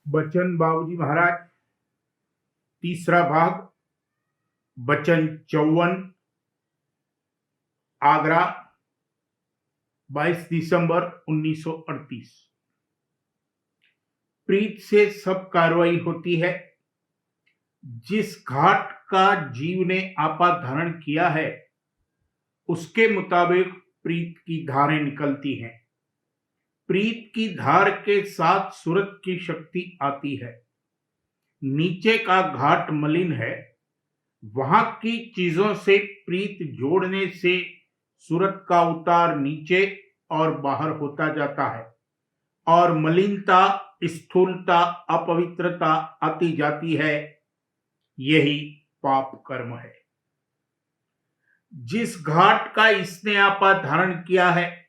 बच्चन बाबूजी महाराज, तीसरा भाग, बच्चन 54, आगरा, 22 दिसंबर 1938। प्रीत से सब कार्रवाई होती है। जिस घाट का जीव ने आपा धारण किया है उसके मुताबिक प्रीत की धारें निकलती हैं। प्रीत की धार के साथ सूरत की शक्ति आती है। नीचे का घाट मलिन है, वहां की चीजों से प्रीत जोड़ने से सूरत का उतार नीचे और बाहर होता जाता है और मलिनता, स्थूलता, अपवित्रता आती जाती है। यही पाप कर्म है। जिस घाट का इसने आपा धारण किया है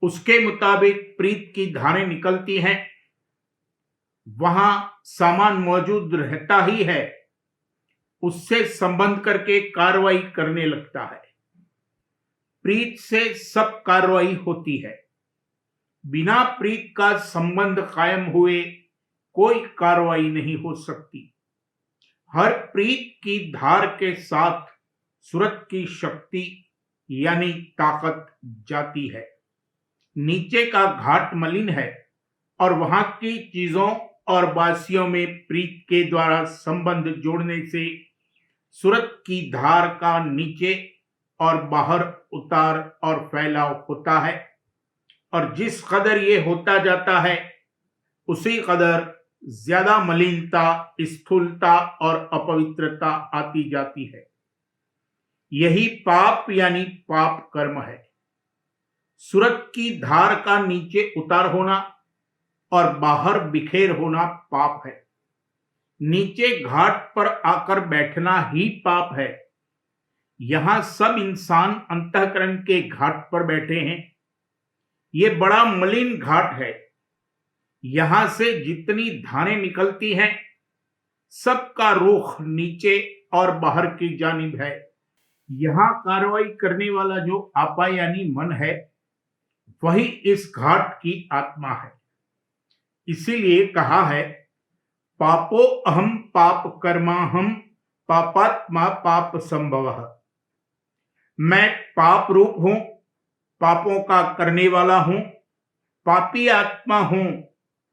उसके मुताबिक प्रीत की धारें निकलती हैं। वहां सामान मौजूद रहता ही है, उससे संबंध करके कार्रवाई करने लगता है। प्रीत से सब कार्रवाई होती है। बिना प्रीत का संबंध कायम हुए कोई कार्रवाई नहीं हो सकती। हर प्रीत की धार के साथ सूरत की शक्ति यानी ताकत जाती है। नीचे का घाट मलिन है और वहां की चीजों और बासियों में प्रीत के द्वारा संबंध जोड़ने से सूरत की धार का नीचे और बाहर उतार और फैलाव होता है और जिस कदर ये होता जाता है उसी कदर ज्यादा मलिनता, स्थूलता और अपवित्रता आती जाती है। यही पाप यानी पाप कर्म है। सूरत की धार का नीचे उतार होना और बाहर बिखेर होना पाप है। नीचे घाट पर आकर बैठना ही पाप है। यहां सब इंसान अंतःकरण के घाट पर बैठे हैं। ये बड़ा मलिन घाट है। यहां से जितनी धारें निकलती हैं सबका रुख नीचे और बाहर की जानिब है। यहां कार्रवाई करने वाला जो आपा यानी मन है वही इस घाट की आत्मा है। इसीलिए कहा है, पापो अहम पाप कर्माहम पापात्मा पाप संभवः। मैं पाप रूप हूं, पापों का करने वाला हूं, पापी आत्मा हूं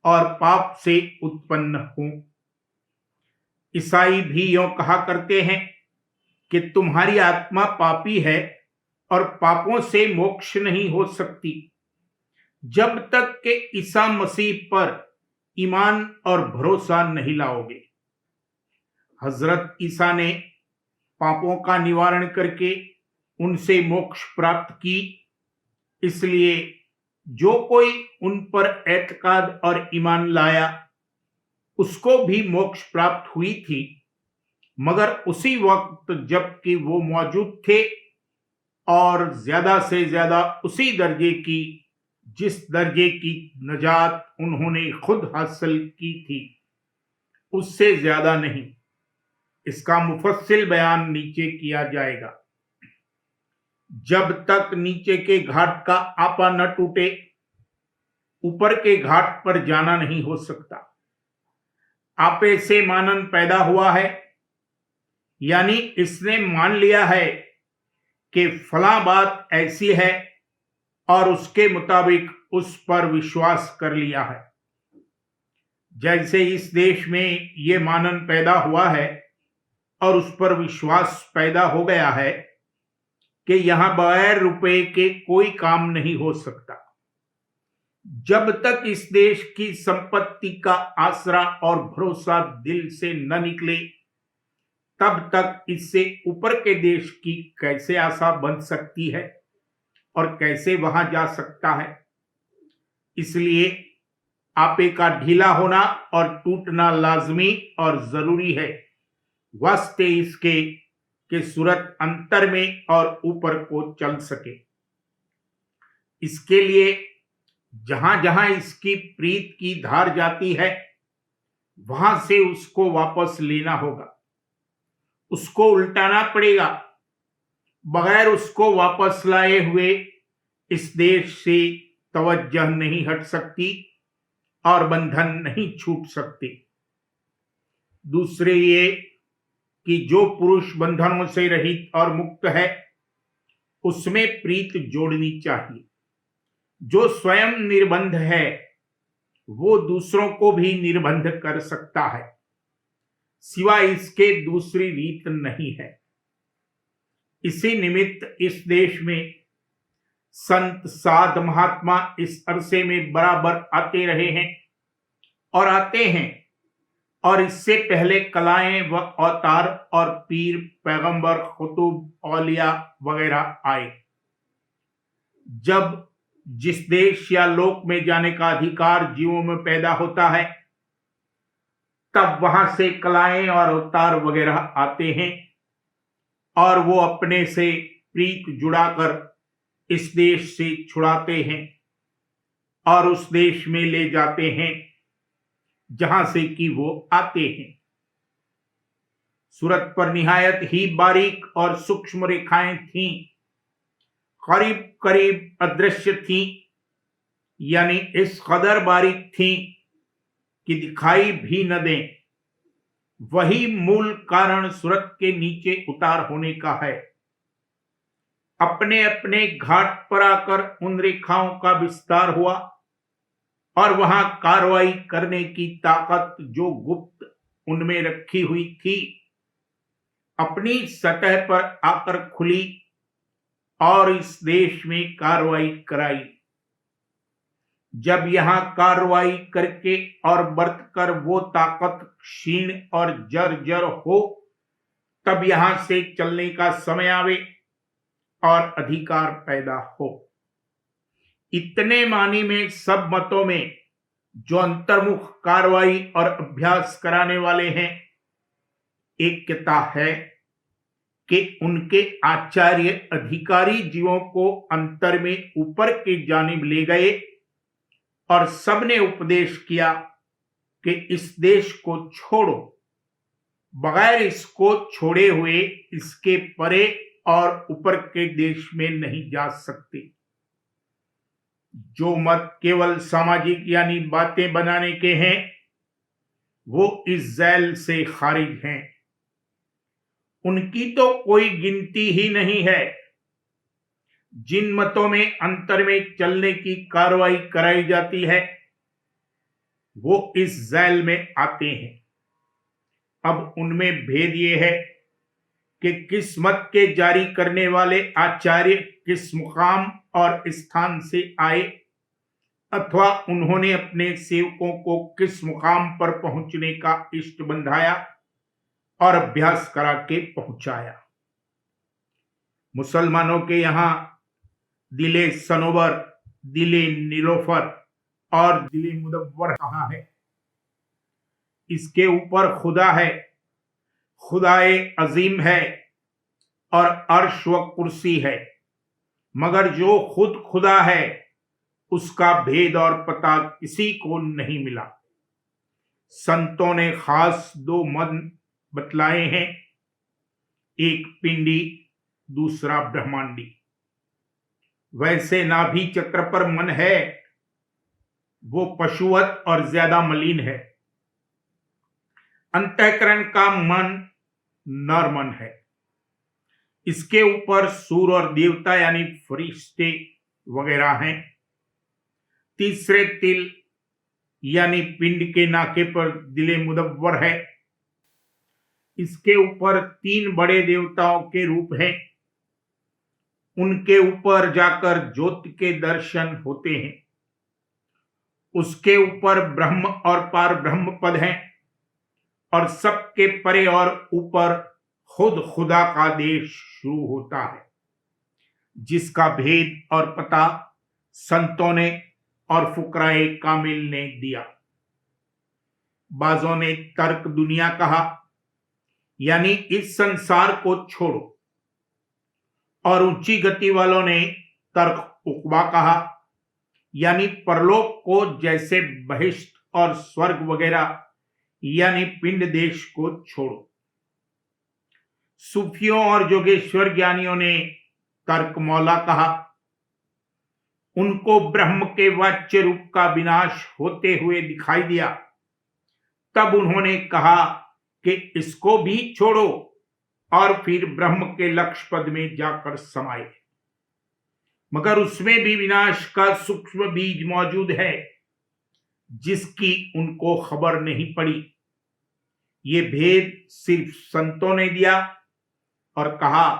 और पाप से उत्पन्न हूं। ईसाई भी यूं कहा करते हैं कि तुम्हारी आत्मा पापी है और पापों से मोक्ष नहीं हो सकती जब तक कि ईसा मसीह पर ईमान और भरोसा नहीं लाओगे। हजरत ईसा ने पापों का निवारण करके उनसे मोक्ष प्राप्त की, इसलिए जो कोई उन पर एतकाद और ईमान लाया उसको भी मोक्ष प्राप्त हुई थी, मगर उसी वक्त जबकि वो मौजूद थे और ज्यादा से ज्यादा उसी दर्जे की जिस दर्जे की नजात उन्होंने खुद हासिल की थी उससे ज्यादा नहीं। इसका मुफस्सिल बयान नीचे किया जाएगा। जब तक नीचे के घाट का आपा न टूटे ऊपर के घाट पर जाना नहीं हो सकता। आपे से मानन पैदा हुआ है, यानी इसने मान लिया है कि फला बात ऐसी है और उसके मुताबिक उस पर विश्वास कर लिया है। जैसे इस देश में ये मानन पैदा हुआ है और उस पर विश्वास पैदा हो गया है कि यहां बगैर रुपए के कोई काम नहीं हो सकता। जब तक इस देश की संपत्ति का आसरा और भरोसा दिल से न निकले तब तक इससे ऊपर के देश की कैसे आशा बन सकती है और कैसे वहां जा सकता है। इसलिए आपे का ढीला होना और टूटना लाजमी और जरूरी है, वास्ते इसके कि सूरत अंतर में और ऊपर को चल सके। इसके लिए जहां जहां इसकी प्रीत की धार जाती है वहां से उसको वापस लेना होगा, उसको उल्टाना पड़ेगा। बगैर उसको वापस लाए हुए इस देश से तवज्जह नहीं हट सकती और बंधन नहीं छूट सकते। दूसरे ये कि जो पुरुष बंधनों से रहित और मुक्त है उसमें प्रीत जोड़नी चाहिए। जो स्वयं निर्बंध है वो दूसरों को भी निर्बंध कर सकता है, सिवाय इसके दूसरी रीत नहीं है। इसी निमित्त इस देश में संत साध महात्मा इस अरसे में बराबर आते रहे हैं और आते हैं, और इससे पहले कलाएं व अवतार और पीर पैगंबर कुतुब औलिया वगैरह आए। जब जिस देश या लोक में जाने का अधिकार जीवों में पैदा होता है तब वहां से कलाएं और अवतार वगैरह आते हैं और वो अपने से प्रीत जुड़ाकर इस देश से छुड़ाते हैं और उस देश में ले जाते हैं जहां से कि वो आते हैं। सूरत पर निहायत ही बारीक और सूक्ष्म रेखाएं थीं, करीब करीब अदृश्य थीं, यानी इस कदर बारीक थीं कि दिखाई भी न दें। वही मूल कारण सूरत के नीचे उतार होने का है। अपने अपने घाट पर आकर उन रेखाओं का विस्तार हुआ और वहां कार्रवाई करने की ताकत जो गुप्त उनमें रखी हुई थी अपनी सतह पर आकर खुली और इस देश में कार्रवाई कराई। जब यहां कार्रवाई करके और बरतकर वो ताकत क्षीण और जर्जर हो तब यहां से चलने का समय आवे और अधिकार पैदा हो। इतने मानी में सब मतों में जो अंतर्मुख कार्रवाई और अभ्यास कराने वाले हैं ऐक्यता है कि उनके आचार्य अधिकारी जीवों को अंतर में ऊपर की जानिब ले गए और सबने उपदेश किया कि इस देश को छोड़ो, बगैर इसको छोड़े हुए इसके परे और ऊपर के देश में नहीं जा सकते। जो मत केवल सामाजिक यानी बातें बनाने के हैं वो इस झैल से खारिज हैं। उनकी तो कोई गिनती ही नहीं है। जिन मतों में अंतर में चलने की कार्रवाई कराई जाती है वो इस झैल में आते हैं। अब उनमें भेद ये है कि किस मत के जारी करने वाले आचार्य किस मुकाम और स्थान से आए अथवा उन्होंने अपने सेवकों को किस मुकाम पर पहुंचने का इष्ट बंधाया और अभ्यास करा के पहुंचाया। मुसलमानों के यहां दिले सनोवर, दिले नीलोफर और दिले मुदव्वर कहा है। इसके ऊपर खुदा है, खुदाए अजीम है और अर्श व कुर्सी है, मगर जो खुद खुदा है उसका भेद और पता किसी को नहीं मिला। संतों ने खास दो मत बतलाए हैं, एक पिंडी दूसरा ब्रह्मांडी। वैसे नाभि चक्र पर मन है वो पशुवत और ज्यादा मलिन है। अंतःकरण का मन नर मन है। इसके ऊपर सूर और देवता यानी फरिश्ते वगैरह हैं। तीसरे तिल यानी पिंड के नाके पर दिले मुदव्वर है। इसके ऊपर 3 बड़े देवताओं के रूप हैं। उनके ऊपर जाकर ज्योति के दर्शन होते हैं। उसके ऊपर ब्रह्म और पार ब्रह्म पद हैं और सबके परे और ऊपर खुद खुदा का देश शुरू होता है, जिसका भेद और पता संतों ने और फुकराए कामिल ने दिया। बाजों ने तर्क दुनिया कहा, यानी इस संसार को छोड़ो, और ऊंची गति वालों ने तर्क उकबा कहा, यानी परलोक को, जैसे बहिष्ट और स्वर्ग वगैरह, यानी पिंड देश को छोड़ो। सूफियों और जोगेश्वर ज्ञानियों ने तर्क मौला कहा, उनको ब्रह्म के वाच्य रूप का विनाश होते हुए दिखाई दिया। तब उन्होंने कहा कि इसको भी छोड़ो और फिर ब्रह्म के लक्ष्य पद में जाकर समाये। मगर उसमें भी विनाश का सूक्ष्म बीज मौजूद है, जिसकी उनको खबर नहीं पड़ी। ये भेद सिर्फ संतों ने दिया और कहा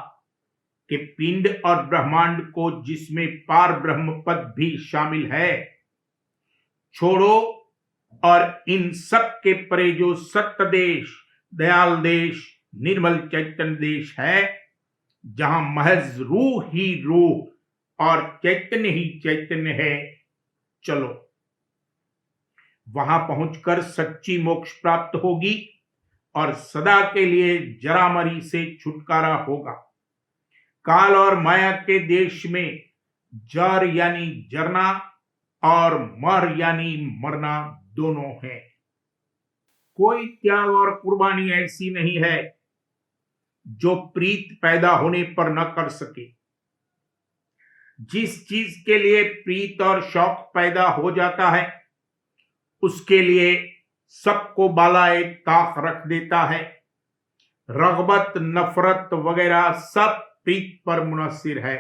कि पिंड और ब्रह्मांड को, जिसमें पार ब्रह्म पद भी शामिल है, छोड़ो और इन सब के परे जो सत्य देश, दयाल देश, निर्मल चैतन्य देश है, जहां महज रूह ही रूह और चैतन्य ही चैतन्य है, चलो। वहां पहुंचकर सच्ची मोक्ष प्राप्त होगी और सदा के लिए जरामरी से छुटकारा होगा। काल और माया के देश में जर यानी जरना और मर यानी मरना दोनों है। कोई त्याग और कुर्बानी ऐसी नहीं है जो प्रीत पैदा होने पर न कर सके। जिस चीज के लिए प्रीत और शौक पैदा हो जाता है, उसके लिए सबको बालाए ताक रख देता है। रगबत, नफरत वगैरह सब प्रीत पर मुनस्सिर है।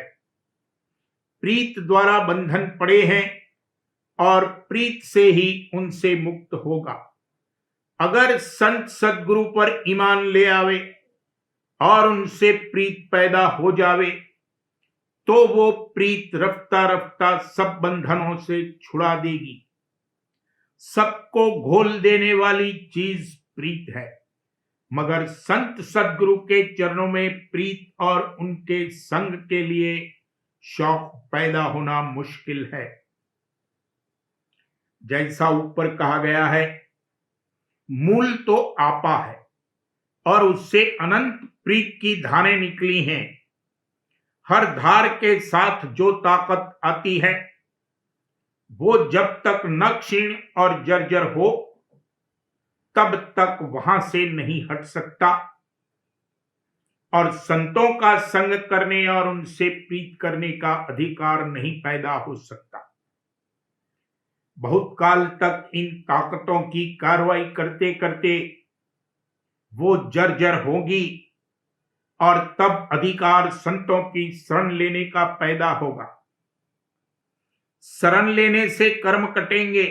प्रीत द्वारा बंधन पड़े हैं और प्रीत से ही उनसे मुक्त होगा। अगर संत सदगुरु पर ईमान ले आवे और उनसे प्रीत पैदा हो जावे, तो वो प्रीत रफ्ता रफ्ता सब बंधनों से छुड़ा देगी। सबको घोल देने वाली चीज प्रीत है, मगर संत सदगुरु के चरणों में प्रीत और उनके संग के लिए शौक पैदा होना मुश्किल है। जैसा ऊपर कहा गया है, मूल तो आपा है और उससे अनंत प्रीत की धारें निकली हैं। हर धार के साथ जो ताकत आती है, वो जब तक न क्षीण और जर्जर हो, तब तक वहां से नहीं हट सकता। और संतों का संग करने और उनसे प्रीत करने का अधिकार नहीं पैदा हो सकता। बहुत काल तक इन ताकतों की कार्रवाई करते करते वो जर्जर होगी और तब अधिकार संतों की शरण लेने का पैदा होगा। शरण लेने से कर्म कटेंगे।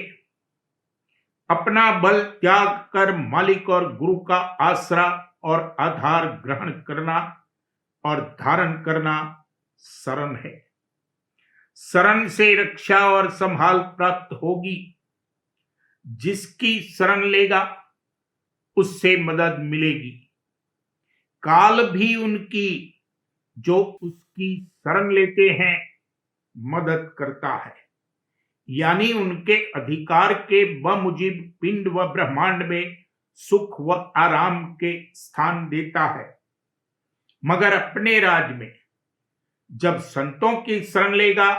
अपना बल त्याग कर मालिक और गुरु का आसरा और आधार ग्रहण करना और धारण करना शरण है। शरण से रक्षा और संभाल प्राप्त होगी। जिसकी शरण लेगा, उससे मदद मिलेगी। काल भी उनकी जो उसकी शरण लेते हैं मदद करता है, यानी उनके अधिकार के बमुजिब पिंड व ब्रह्मांड में सुख व आराम के स्थान देता है। मगर अपने राज में जब संतों की शरण लेगा,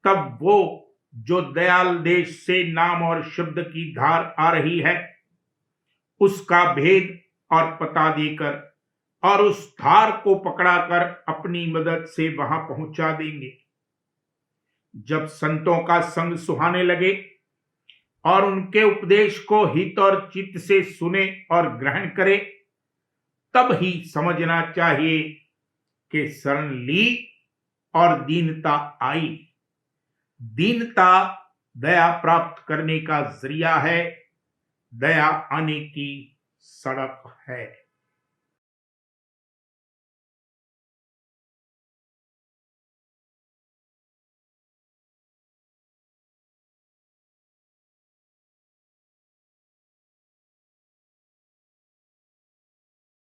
तब वो जो दयाल देश से नाम और शब्द की धार आ रही है, उसका भेद और पता देकर और उस धार को पकड़ाकर अपनी मदद से वहां पहुंचा देंगे। जब संतों का संग सुहाने लगे और उनके उपदेश को हित और चित्त से सुने और ग्रहण करे, तब ही समझना चाहिए कि शरण ली और दीनता आई। दीनता दया प्राप्त करने का जरिया है, दया आने की सड़क है।